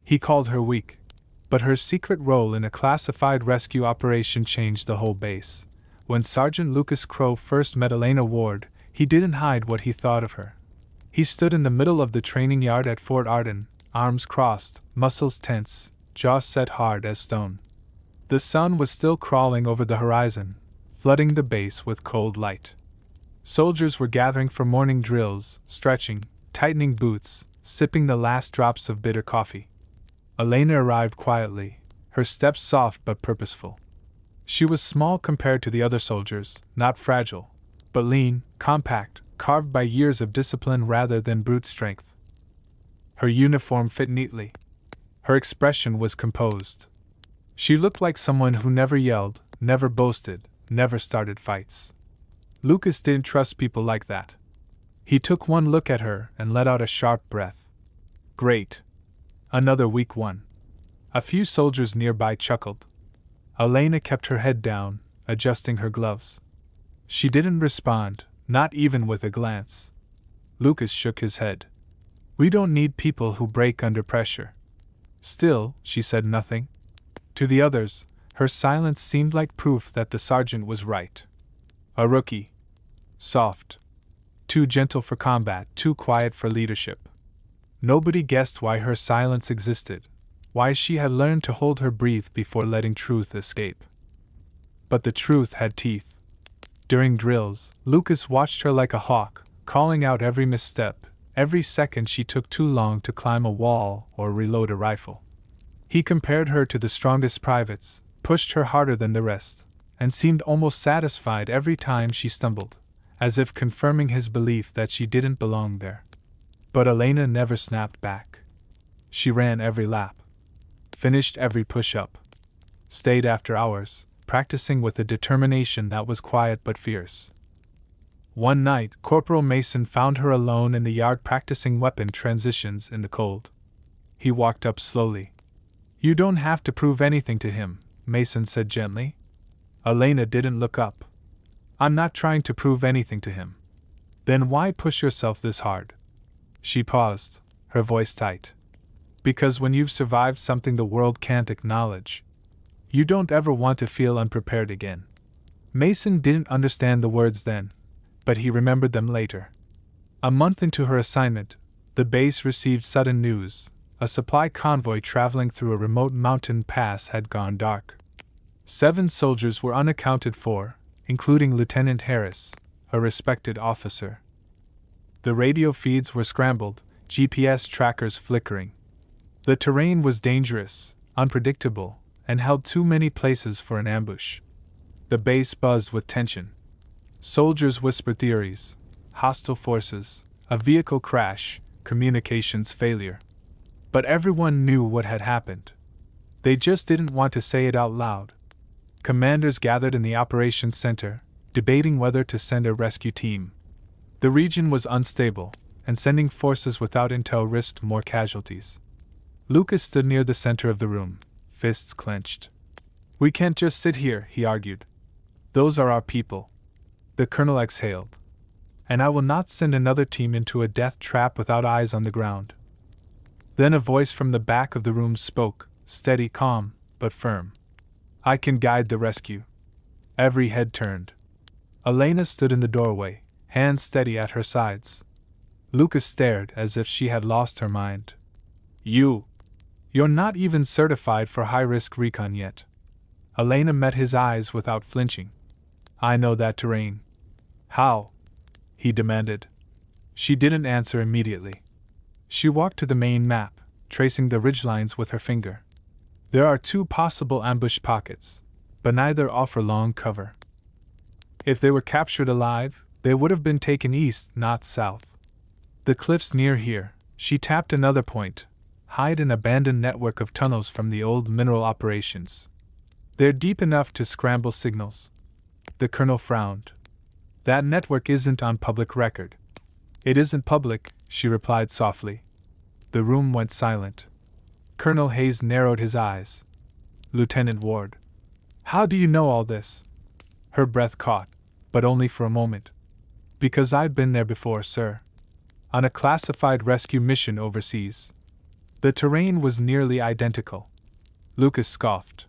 He called her weak, but her secret role in a classified rescue operation changed the whole base. When Sergeant Lucas Crow first met Elena Ward, he didn't hide what he thought of her. He stood in the middle of the training yard at Fort Arden, arms crossed, muscles tense, jaw set hard as stone. The sun was still crawling over the horizon, flooding the base with cold light. Soldiers were gathering for morning drills, stretching, tightening boots, sipping the last drops of bitter coffee. Elena arrived quietly, her steps soft but purposeful. She was small compared to the other soldiers, not fragile, but lean, compact, carved by years of discipline rather than brute strength. Her uniform fit neatly. Her expression was composed. She looked like someone who never yelled, never boasted, never started fights. Lucas didn't trust people like that. He took one look at her and let out a sharp breath. Great. Another weak one. A few soldiers nearby chuckled. Elena kept her head down, adjusting her gloves. She didn't respond, not even with a glance. Lucas shook his head. We don't need people who break under pressure. Still, she said nothing. To the others, her silence seemed like proof that the sergeant was right. A rookie. Soft. Too gentle for combat, too quiet for leadership. Nobody guessed why her silence existed, why she had learned to hold her breath before letting truth escape. But the truth had teeth. During drills, Lucas watched her like a hawk, calling out every misstep, every second she took too long to climb a wall or reload a rifle. He compared her to the strongest privates, pushed her harder than the rest, and seemed almost satisfied every time she stumbled, as if confirming his belief that she didn't belong there. But Elena never snapped back. She ran every lap, finished every push-up, stayed after hours, practicing with a determination that was quiet but fierce. One night, Corporal Mason found her alone in the yard practicing weapon transitions in the cold. He walked up slowly. You don't have to prove anything to him, Mason said gently. Elena didn't look up. I'm not trying to prove anything to him. Then why push yourself this hard? She paused, her voice tight. Because when you've survived something the world can't acknowledge, you don't ever want to feel unprepared again. Mason didn't understand the words then, but he remembered them later. A month into her assignment, the base received sudden news. A supply convoy traveling through a remote mountain pass had gone dark. 7 soldiers were unaccounted for, including Lieutenant Harris, a respected officer. The radio feeds were scrambled, GPS trackers flickering. The terrain was dangerous, unpredictable, and held too many places for an ambush. The base buzzed with tension. Soldiers whispered theories: hostile forces, a vehicle crash, communications failure. But everyone knew what had happened. They just didn't want to say it out loud. Commanders gathered in the operations center, debating whether to send a rescue team. The region was unstable, and sending forces without intel risked more casualties. Lucas stood near the center of the room, fists clenched. We can't just sit here, he argued. Those are our people. The colonel exhaled. And I will not send another team into a death trap without eyes on the ground. Then a voice from the back of the room spoke, steady, calm, but firm. I can guide the rescue. Every head turned. Elena stood in the doorway, hands steady at her sides. Lucas stared as if she had lost her mind. You're not even certified for high-risk recon yet. Elena met his eyes without flinching. I know that terrain. How? He demanded. She didn't answer immediately. She walked to the main map, tracing the ridgelines with her finger. There are 2 possible ambush pockets, but neither offer long cover. If they were captured alive, they would have been taken east, not south. The cliffs near here, she tapped another point, hide an abandoned network of tunnels from the old mineral operations. They're deep enough to scramble signals. The colonel frowned. That network isn't on public record. It isn't public, she replied softly. The room went silent. Colonel Hayes narrowed his eyes. Lieutenant Ward. How do you know all this? Her breath caught, but only for a moment. Because I've been there before, sir. On a classified rescue mission overseas. The terrain was nearly identical. Lucas scoffed.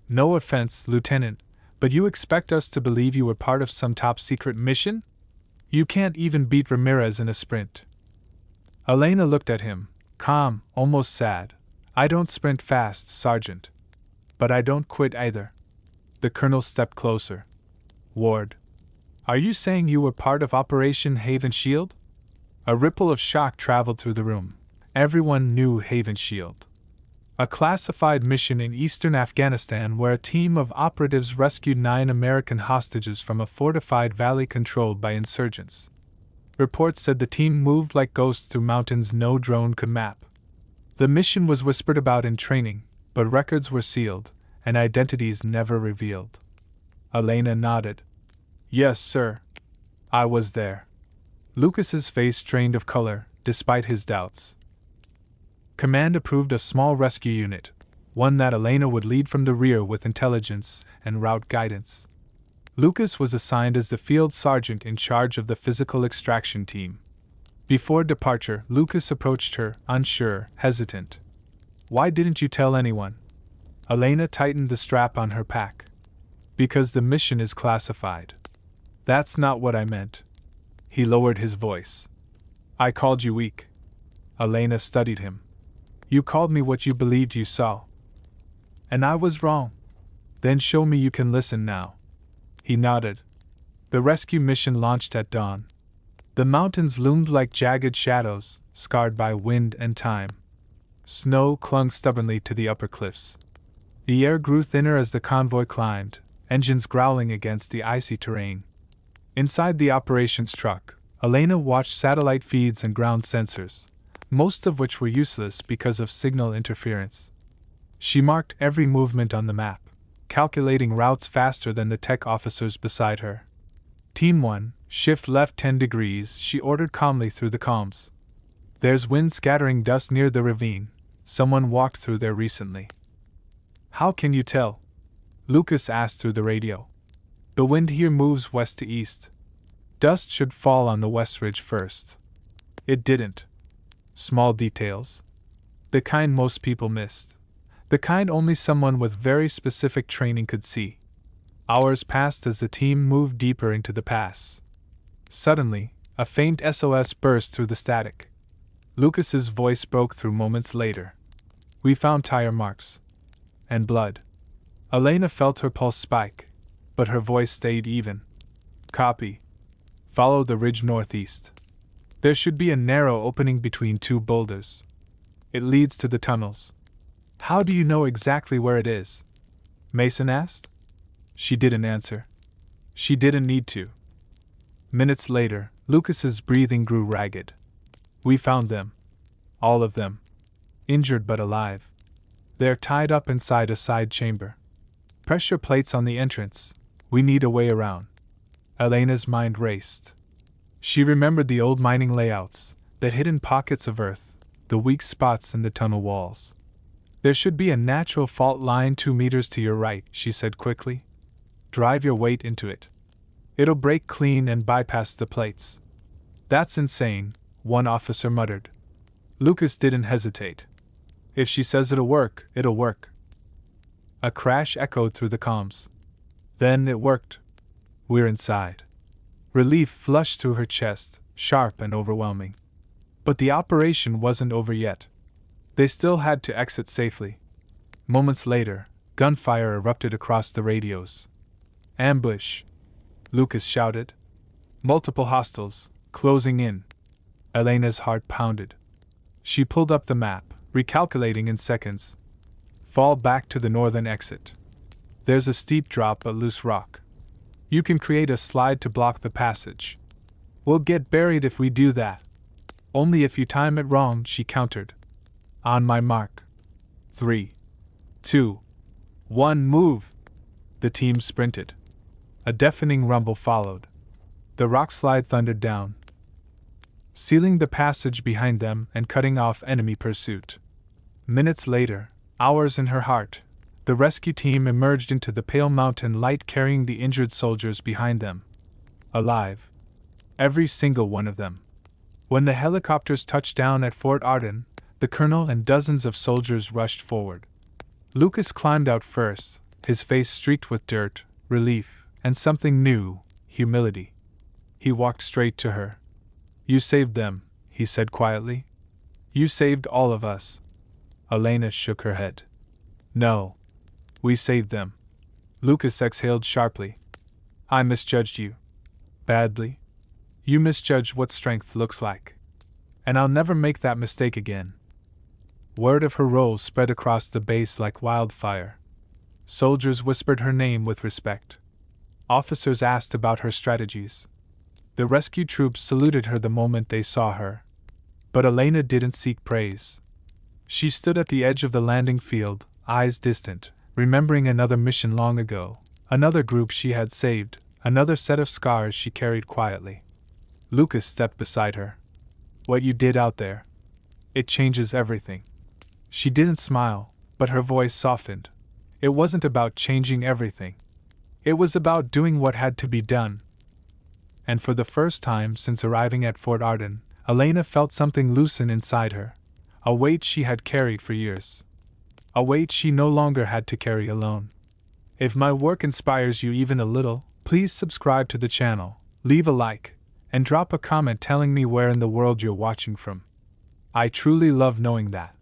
No offense, Lieutenant, but you expect us to believe you were part of some top-secret mission? You can't even beat Ramirez in a sprint. Elena looked at him, calm, almost sad. I don't sprint fast, Sergeant. But I don't quit either. The colonel stepped closer. Ward, are you saying you were part of Operation Haven Shield? A ripple of shock traveled through the room. Everyone knew Haven Shield. A classified mission in eastern Afghanistan where a team of operatives rescued 9 American hostages from a fortified valley controlled by insurgents. Reports said the team moved like ghosts through mountains no drone could map. The mission was whispered about in training, but records were sealed, and identities never revealed. Elena nodded. Yes, sir. I was there. Lucas's face strained of color, despite his doubts. Command approved a small rescue unit, one that Elena would lead from the rear with intelligence and route guidance. Lucas was assigned as the field sergeant in charge of the physical extraction team. Before departure, Lucas approached her, unsure, hesitant. Why didn't you tell anyone? Elena tightened the strap on her pack. Because the mission is classified. That's not what I meant. He lowered his voice. I called you weak. Elena studied him. You called me what you believed you saw. And I was wrong. Then show me you can listen now. He nodded. The rescue mission launched at dawn. The mountains loomed like jagged shadows, scarred by wind and time. Snow clung stubbornly to the upper cliffs. The air grew thinner as the convoy climbed, engines growling against the icy terrain. Inside the operations truck, Elena watched satellite feeds and ground sensors, most of which were useless because of signal interference. She marked every movement on the map, calculating routes faster than the tech officers beside her. Team 1, shift left 10 degrees, she ordered calmly through the comms. There's wind scattering dust near the ravine. Someone walked through there recently. How can you tell? Lucas asked through the radio. The wind here moves west to east. Dust should fall on the west ridge first. It didn't. Small details. The kind most people missed. The kind only someone with very specific training could see. Hours passed as the team moved deeper into the pass. Suddenly, a faint SOS burst through the static. Lucas's voice broke through moments later. We found tire marks. And blood. Elena felt her pulse spike, but her voice stayed even. Copy. Follow the ridge northeast. There should be a narrow opening between 2 boulders. It leads to the tunnels. How do you know exactly where it is? Mason asked. She didn't answer. She didn't need to. Minutes later, Lucas's breathing grew ragged. We found them. All of them. Injured but alive. They're tied up inside a side chamber. Pressure plates on the entrance. We need a way around. Elena's mind raced. She remembered the old mining layouts, the hidden pockets of earth, the weak spots in the tunnel walls. There should be a natural fault line 2 meters to your right, she said quickly. Drive your weight into it. It'll break clean and bypass the plates. That's insane, one officer muttered. Lucas didn't hesitate. If she says it'll work, it'll work. A crash echoed through the comms. Then it worked. We're inside. Relief flushed through her chest, sharp and overwhelming. But the operation wasn't over yet. They still had to exit safely. Moments later, gunfire erupted across the radios. Ambush! Lucas shouted. Multiple hostiles, closing in. Elena's heart pounded. She pulled up the map, recalculating in seconds. Fall back to the northern exit. There's a steep drop but loose rock. You can create a slide to block the passage. We'll get buried if we do that. Only if you time it wrong, she countered. On my mark. 3, 2, 1, move! The team sprinted. A deafening rumble followed. The rock slide thundered down, sealing the passage behind them and cutting off enemy pursuit. Minutes later, hours in her heart, the rescue team emerged into the pale mountain light carrying the injured soldiers behind them. Alive. Every single one of them. When the helicopters touched down at Fort Arden, The colonel and dozens of soldiers rushed forward. Lucas climbed out first, his face streaked with dirt, relief, and something new, humility. He walked straight to her. "You saved them," he said quietly. "You saved all of us." Elena shook her head. "No. We saved them." Lucas exhaled sharply. "I misjudged you. Badly. You misjudged what strength looks like. And I'll never make that mistake again." Word of her role spread across the base like wildfire. Soldiers whispered her name with respect. Officers asked about her strategies. The rescue troops saluted her the moment they saw her. But Elena didn't seek praise. She stood at the edge of the landing field, eyes distant, remembering another mission long ago, another group she had saved, another set of scars she carried quietly. Lucas stepped beside her. "What you did out there, it changes everything." She didn't smile, but her voice softened. It wasn't about changing everything. It was about doing what had to be done. And for the first time since arriving at Fort Arden, Elena felt something loosen inside her, a weight she had carried for years. A weight she no longer had to carry alone. If my work inspires you even a little, please subscribe to the channel, leave a like, and drop a comment telling me where in the world you're watching from. I truly love knowing that.